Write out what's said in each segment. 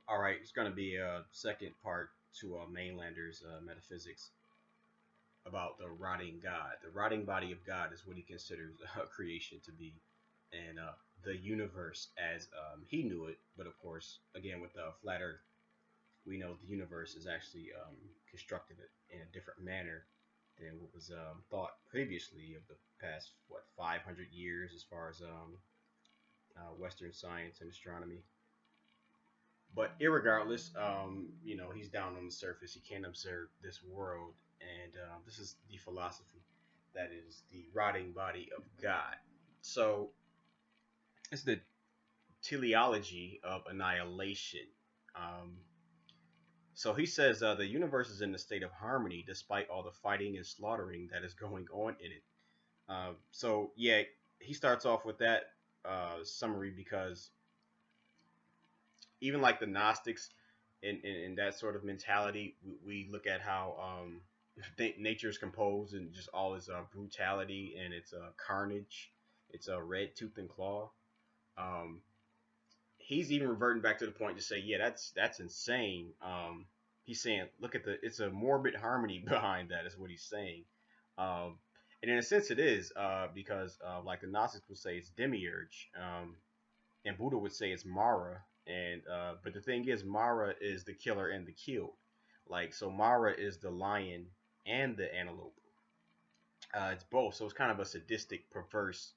All right, it's going to be a second part to Mainlander's metaphysics about the rotting God. The rotting body of God is what he considers creation to be, and the universe as he knew it. But of course, again, with the flat Earth, we know the universe is actually constructed in a different manner than what was thought previously of the past, what, 500 years as far as Western science and astronomy. But irregardless, he's down on the surface. He can't observe this world, and this is the philosophy that is the rotting body of God. So it's the teleology of annihilation. Um, so he says the universe is in a state of harmony despite all the fighting and slaughtering that is going on in it. So yeah, he starts off with that summary because even like the Gnostics in that sort of mentality, we look at how nature is composed and just all its brutality and its carnage, its red tooth and claw. Um, he's even reverting back to the point to say, yeah, that's insane. He's saying, look at it's a morbid harmony behind that, is what he's saying. Um, and in a sense, it is because, like the Gnostics would say, it's demiurge. And Buddha would say it's Mara. And but the thing is, Mara is the killer and the killed. Like so, Mara is the lion and the antelope. It's both. So it's kind of a sadistic, perverse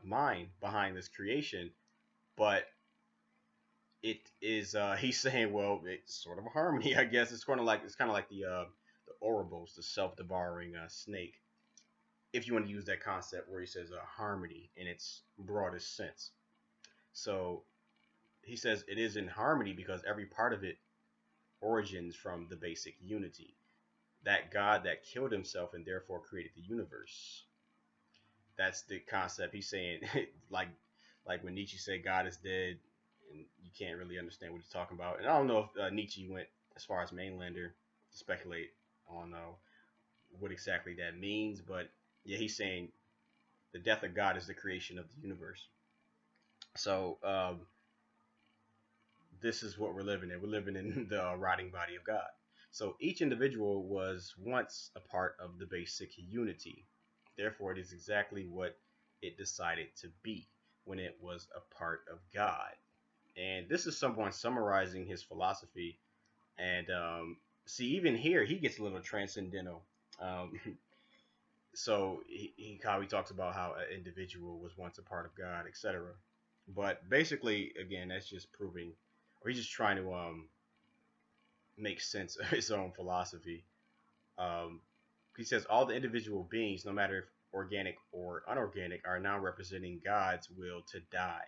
mind behind this creation. But it is. He's saying, well, it's sort of a harmony, I guess. It's kind of like the Ouroboros, the self-devouring snake. If you want to use that concept where he says harmony in its broadest sense. So he says it is in harmony because every part of it origins from the basic unity. That God that killed himself and therefore created the universe. That's the concept. He's saying like when Nietzsche said God is dead and you can't really understand what he's talking about. And I don't know if Nietzsche went as far as Mainlander to speculate on what exactly that means, but yeah, he's saying the death of God is the creation of the universe. So this is what we're living in. We're living in the rotting body of God. So each individual was once a part of the basic unity. Therefore, it is exactly what it decided to be when it was a part of God. And this is someone summarizing his philosophy. And see, even here, he gets a little transcendental. Um, so how he talks about how an individual was once a part of God, etc. But basically, again, that's just proving, or he's just trying to make sense of his own philosophy. Um, he says all the individual beings, no matter if organic or unorganic, are now representing God's will to die.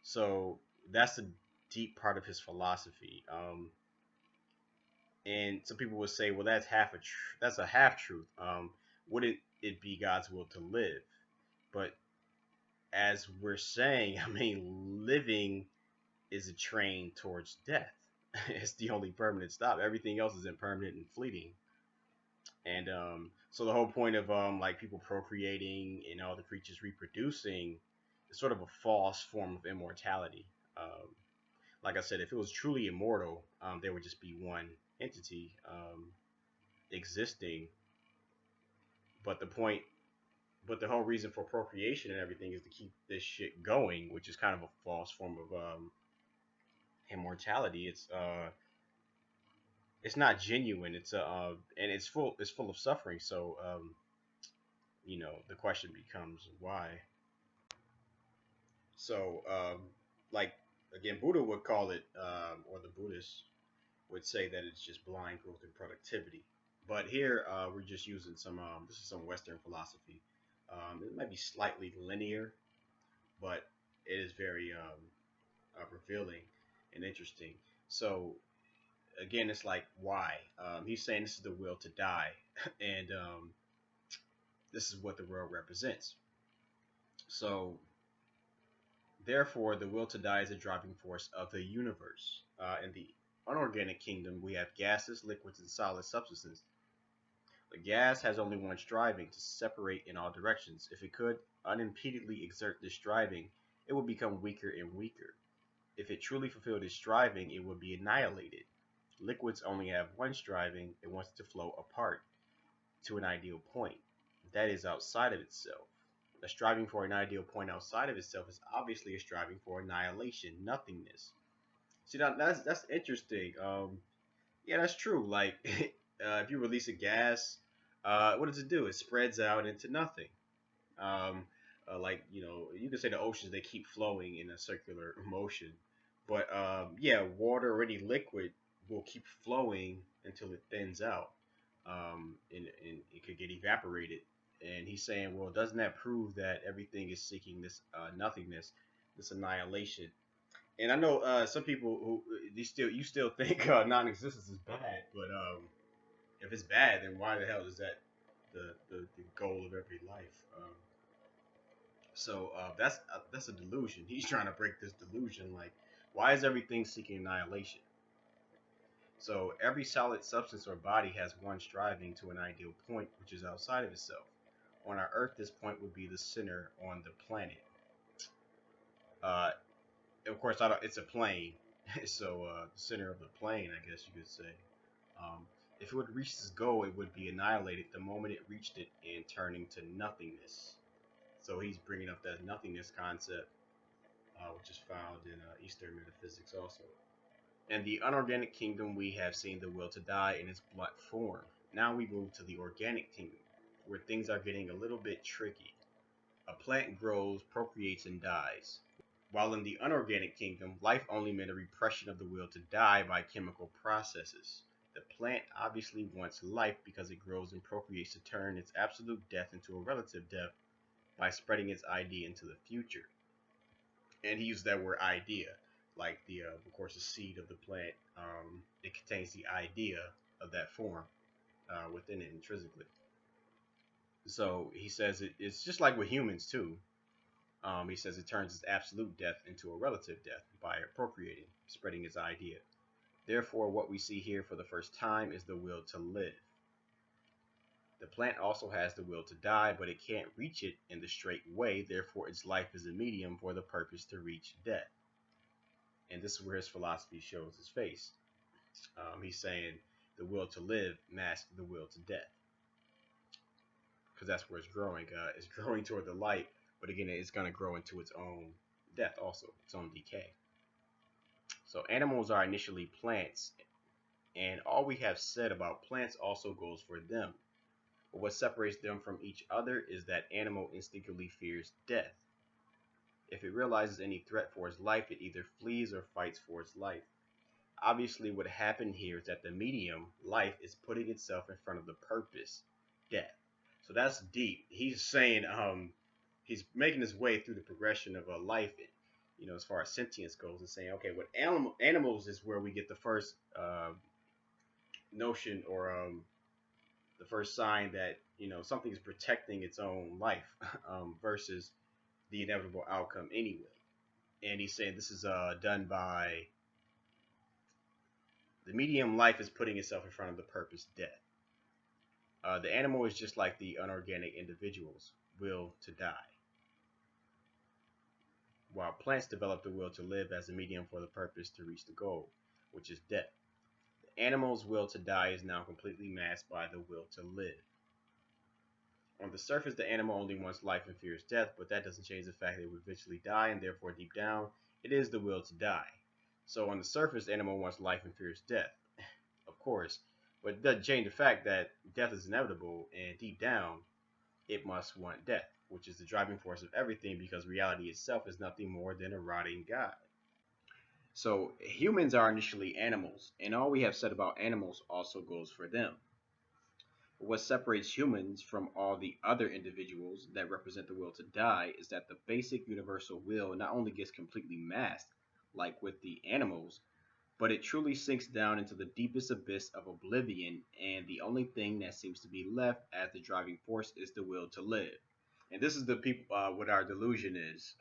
So that's a deep part of his philosophy. And some people would say, well, that's a half truth. Wouldn't it be God's will to live? But as we're saying, I mean, living is a train towards death. It's the only permanent stop. Everything else is impermanent and fleeting. And so the whole point of like people procreating and all the creatures reproducing is sort of a false form of immortality. Like I said, if it was truly immortal, there would just be one entity existing. But the point, but the whole reason for procreation and everything is to keep this shit going, which is kind of a false form of immortality. It's not genuine. And it's full of suffering. So the question becomes why. So like again, Buddha would call it, or the Buddhists would say that it's just blind growth and productivity. But here we're just using some. This is some Western philosophy. It might be slightly linear, but it is very revealing and interesting. So again, it's like why he's saying this is the will to die, and this is what the world represents. So therefore, the will to die is a driving force of the universe. In the unorganic kingdom, we have gases, liquids, and solid substances. The gas has only one driving to separate in all directions. If it could unimpededly exert this driving, it would become weaker and weaker. If it truly fulfilled its striving, it would be annihilated. Liquids only have one striving, it wants to flow apart to an ideal point. That is outside of itself. A striving for an ideal point outside of itself is obviously a striving for annihilation, nothingness. See, that's interesting. Yeah, that's true. Like, if you release a gas, what does it do? It spreads out into nothing. Um, like you could say the oceans they keep flowing in a circular motion, but yeah, water or any liquid will keep flowing until it thins out, and it could get evaporated. And he's saying, well, doesn't that prove that everything is seeking this nothingness, this annihilation? And I know some people who you still think non-existence is bad, but if it's bad, then why the hell is that the goal of every life? So that's a delusion. He's trying to break this delusion. Like, why is everything seeking annihilation? So every solid substance or body has one striving to an ideal point, which is outside of itself. On our Earth, this point would be the center on the planet. Uh, of course, I don't, it's a plane, so the center of the plane, I guess you could say. Um, if it would reach this goal, it would be annihilated the moment it reached it and turning to nothingness. So he's bringing up that nothingness concept, which is found in Eastern metaphysics also. In the unorganic kingdom, we have seen the will to die in its blunt form. Now we move to the organic kingdom, where things are getting a little bit tricky. A plant grows, procreates, and dies. While in the unorganic kingdom, life only meant a repression of the will to die by chemical processes. The plant obviously wants life because it grows and procreates to turn its absolute death into a relative death by spreading its idea into the future. And he used that word idea, like of course, the seed of the plant. It contains the idea of that form within it intrinsically. So he says it's just like with humans too. He says it turns its absolute death into a relative death by appropriating, spreading its idea. Therefore, what we see here for the first time is the will to live. The plant also has the will to die, but it can't reach it in the straight way. Therefore, its life is a medium for the purpose to reach death. And this is where his philosophy shows its face. He's saying the will to live masks the will to death, because that's where it's growing. It's growing toward the light, but again, it's going to grow into its own death also, its own decay. So animals are initially plants, and all we have said about plants also goes for them. But what separates them from each other is that animal instinctively fears death. If it realizes any threat for its life, it either flees or fights for its life. Obviously, what happened here is that the medium, life, is putting itself in front of the purpose, death. So that's deep. He's saying, he's making his way through the progression of a life, as far as sentience goes, and saying, okay, what animals is where we get the first notion or the first sign that something is protecting its own life versus the inevitable outcome anyway. And he's saying this is done by the medium life is putting itself in front of the purpose death. The animal is just like the unorganic individual's will to die, while plants develop the will to live as a medium for the purpose to reach the goal, which is death. The animal's will to die is now completely masked by the will to live. On the surface, the animal only wants life and fears death, but that doesn't change the fact that it will eventually die, and therefore deep down, it is the will to die. So on the surface, the animal wants life and fears death, of course, but it doesn't change the fact that death is inevitable, and deep down, it must want death, which is the driving force of everything, because reality itself is nothing more than a rotting God. So humans are initially animals, and all we have said about animals also goes for them. What separates humans from all the other individuals that represent the will to die is that the basic universal will not only gets completely masked, like with the animals, but it truly sinks down into the deepest abyss of oblivion, and the only thing that seems to be left as the driving force is the will to live. And this is the people what our delusion is,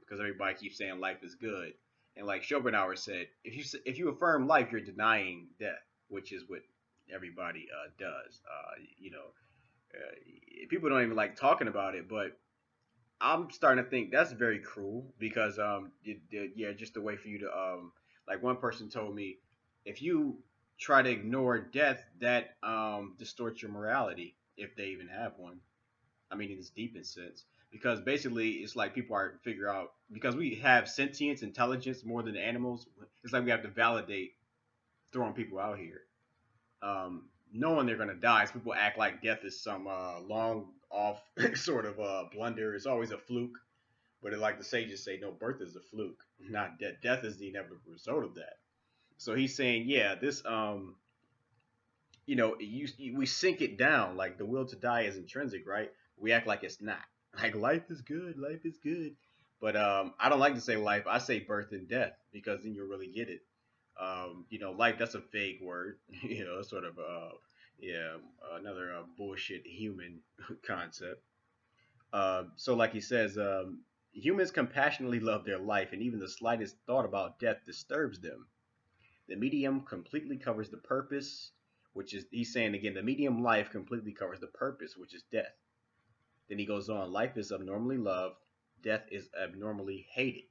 because everybody keeps saying life is good, and like Schopenhauer said, if you affirm life, you're denying death, which is what everybody does. People don't even like talking about it, but I'm starting to think that's very cruel because yeah, just a way for you to like one person told me, if you try to ignore death, that distorts your morality if they even have one. I mean, in its deepest sense, because basically it's like people are figure out because we have sentience, intelligence more than animals. It's like we have to validate throwing people out here, knowing they're gonna die. So people act like death is some long off sort of blunder. It's always a fluke. But like the sages say, no, birth is a fluke, not death. Death is the inevitable result of that. So he's saying, yeah, this we sink it down like the will to die is intrinsic, right? We act like it's not. Like life is good. But I don't like to say life. I say birth and death because then you'll really get it. Life, that's a vague word. It's sort of yeah, another bullshit human concept. So like he says, humans compassionately love their life, and even the slightest thought about death disturbs them. The medium completely covers the purpose, which is, he's saying again, the medium life completely covers the purpose, which is death. Then he goes on, life is abnormally loved, death is abnormally hated.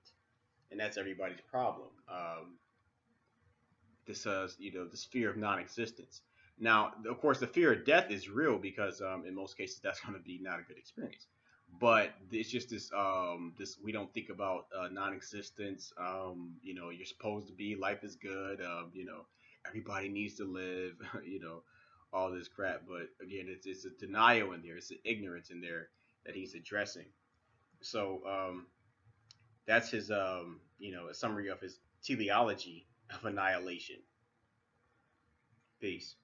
And that's everybody's problem. This fear of non-existence. Now, of course, the fear of death is real because in most cases that's going to be not a good experience. But it's just this we don't think about non-existence. You're supposed to be life is good. Everybody needs to live. All this crap. But again, it's a denial in there. It's an ignorance in there that he's addressing. So that's his a summary of his teleology of annihilation. Peace.